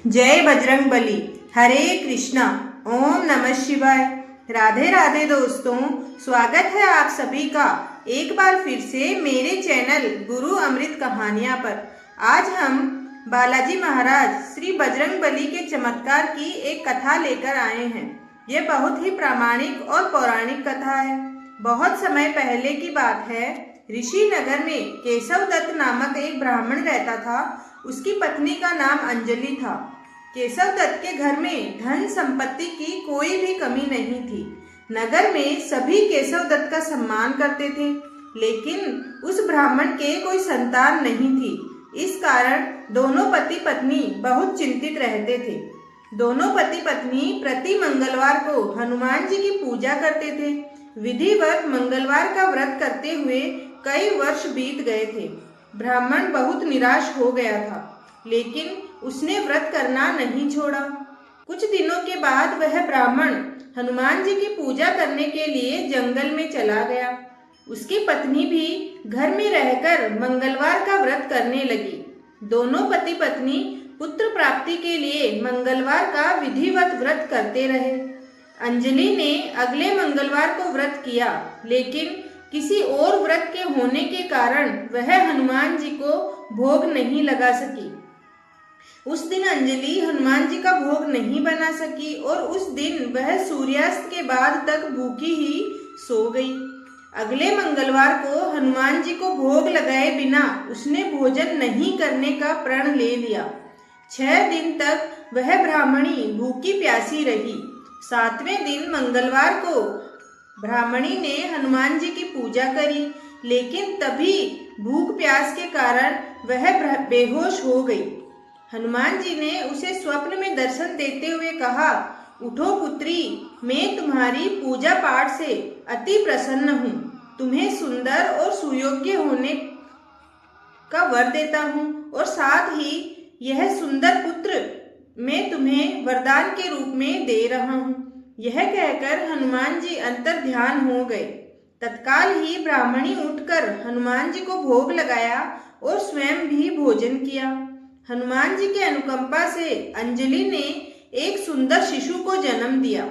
जय बजरंग बली। हरे कृष्णा। ओम नमः शिवाय। राधे राधे दोस्तों, स्वागत है आप सभी का एक बार फिर से मेरे चैनल गुरु अमृत कहानियां पर। आज हम बालाजी महाराज श्री बजरंग बली के चमत्कार की एक कथा लेकर आए हैं। ये बहुत ही प्रामाणिक और पौराणिक कथा है। बहुत समय पहले की बात है। ऋषि नगर में केशव दत्त नामक एक ब्राह्मण रहता था। उसकी पत्नी का नाम अंजलि था। केशव दत्त के घर में धन संपत्ति की कोई भी कमी नहीं थी। नगर में सभी केशव दत्त का सम्मान करते थे, लेकिन उस ब्राह्मण के कोई संतान नहीं थी। इस कारण दोनों पति पत्नी बहुत चिंतित रहते थे। दोनों पति पत्नी प्रति मंगलवार को हनुमान जी की पूजा करते थे। विधिवत मंगलवार का व्रत करते हुए कई वर्ष बीत गए थे। ब्राह्मण बहुत निराश हो गया था, लेकिन उसने व्रत करना नहीं छोड़ा। कुछ दिनों के बाद वह ब्राह्मण हनुमान जी की पूजा करने के लिए जंगल में चला गया। उसकी पत्नी भी घर में रहकर मंगलवार का व्रत करने लगी। दोनों पति पत्नी पुत्र प्राप्ति के लिए मंगलवार का विधिवत व्रत करते रहे। अंजलि ने अगले मंगलवार को व्रत किया, लेकिन किसी और व्रत के होने के कारण वह हनुमान जी को भोग नहीं लगा सकी। उस दिन अंजलि हनुमान जी का भोग नहीं बना सकी और उस दिन वह सूर्यास्त के बाद तक भूखी ही सो गई। अगले मंगलवार को हनुमान जी को भोग लगाए बिना उसने भोजन नहीं करने का प्रण ले लिया। 6 दिन तक वह ब्राह्मणी भूखी प्यासी रही। 7वें दिन मंगलवार को ब्राह्मणी ने हनुमान जी की पूजा करी, लेकिन तभी भूख प्यास के कारण वह बेहोश हो गई। हनुमान जी ने उसे स्वप्न में दर्शन देते हुए कहा, उठो पुत्री, मैं तुम्हारी पूजा पाठ से अति प्रसन्न हूँ। तुम्हें सुंदर और सुयोग्य होने का वर देता हूँ और साथ ही यह सुंदर पुत्र मैं तुम्हें वरदान के रूप में दे रहा हूँ। यह कहकर हनुमान जी अंतर ध्यान हो गए। तत्काल ही ब्राह्मणी उठकर हनुमान जी को भोग लगाया और स्वयं भी भोजन किया। हनुमान जी के अनुकंपा से अंजलि ने एक सुंदर शिशु को जन्म दिया।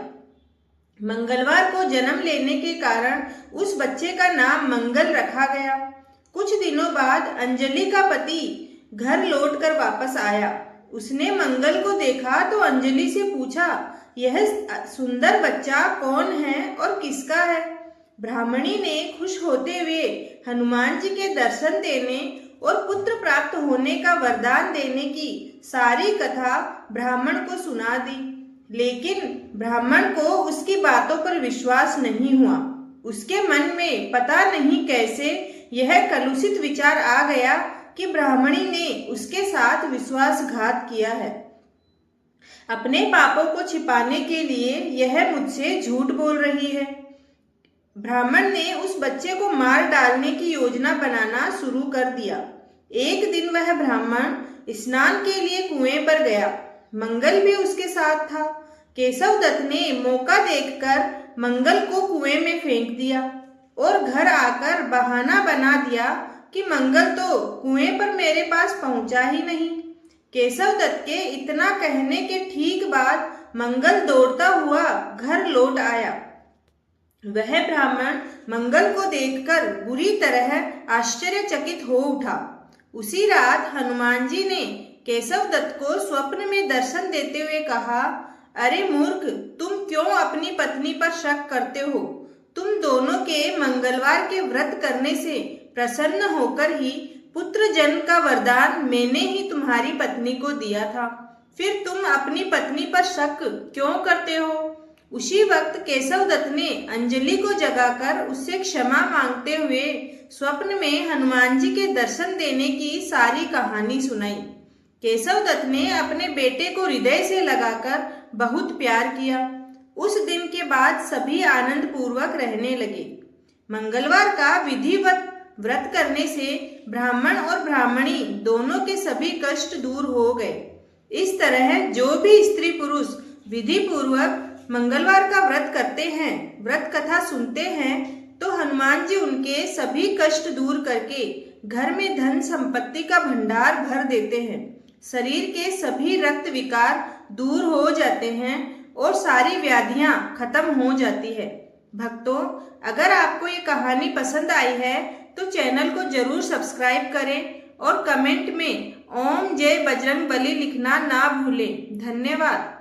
मंगलवार को जन्म लेने के कारण उस बच्चे का नाम मंगल रखा गया। कुछ दिनों बाद अंजलि का पति घर लौटकर वापस आया। उसने मंगल को देखा तो अंजलि से पूछा, यह सुंदर बच्चा कौन है और किसका है? ब्राह्मणी ने खुश होते हुए हनुमान जी के दर्शन देने और पुत्र प्राप्त होने का वरदान देने की सारी कथा ब्राह्मण को सुना दी, लेकिन ब्राह्मण को उसकी बातों पर विश्वास नहीं हुआ। उसके मन में पता नहीं कैसे यह कलुषित विचार आ गया कि ब्राह्मणी ने उसके साथ विश्वासघात किया है। अपने पापों को छिपाने के लिए यह मुझसे झूठ बोल रही है। ब्राह्मण ने उस बच्चे को मार डालने की योजना बनाना शुरू कर दिया। एक दिन वह ब्राह्मण स्नान के लिए कुएं पर गया। मंगल भी उसके साथ था। केशव दत्त ने मौका देखकर मंगल को कुएं में फेंक दिया और घर आकर बहाना बना दिया कि मंगल तो कुएं पर मेरे पास पहुंचा ही नहीं। केशव दत्त के इतना कहने के ठीक बाद मंगल दौड़ता हुआ घर लौट आया। वह ब्राह्मण मंगल को देखकर बुरी तरह आश्चर्यचकित हो उठा। उसी रात हनुमान जी ने केशव दत्त को स्वप्न में दर्शन देते हुए कहा, अरे मूर्ख, तुम क्यों अपनी पत्नी पर शक करते हो? तुम दोनों के मंगलवार के व्रत करने से प्रसन्न होकर ही पुत्र जन्म का वरदान मैंने ही तुम्हारी पत्नी को दिया था। फिर तुम अपनी पत्नी पर शक क्यों करते हो? उसी वक्त केशव दत्त ने अंजलि को जगाकर उससे क्षमा मांगते हुए स्वप्न में हनुमान जी के दर्शन देने की सारी कहानी सुनाई। केशव दत्त ने अपने बेटे को हृदय से लगाकर बहुत प्यार किया। उस दिन के बाद सभी आनंद पूर्वक रहने लगे। मंगलवार का विधिवत व्रत करने से ब्राह्मण और ब्राह्मणी दोनों के सभी कष्ट दूर हो गए। इस तरह जो भी स्त्री पुरुष विधि पूर्वक मंगलवार का व्रत करते हैं, व्रत कथा सुनते हैं, तो हनुमान जी उनके सभी कष्ट दूर करके घर में धन संपत्ति का भंडार भर देते हैं। शरीर के सभी रक्त विकार दूर हो जाते हैं और सारी व्याधियां खत्म हो जाती है। भक्तों, अगर आपको ये कहानी पसंद आई है तो चैनल को जरूर सब्सक्राइब करें और कमेंट में ओम जय बजरंग बली लिखना ना भूलें। धन्यवाद।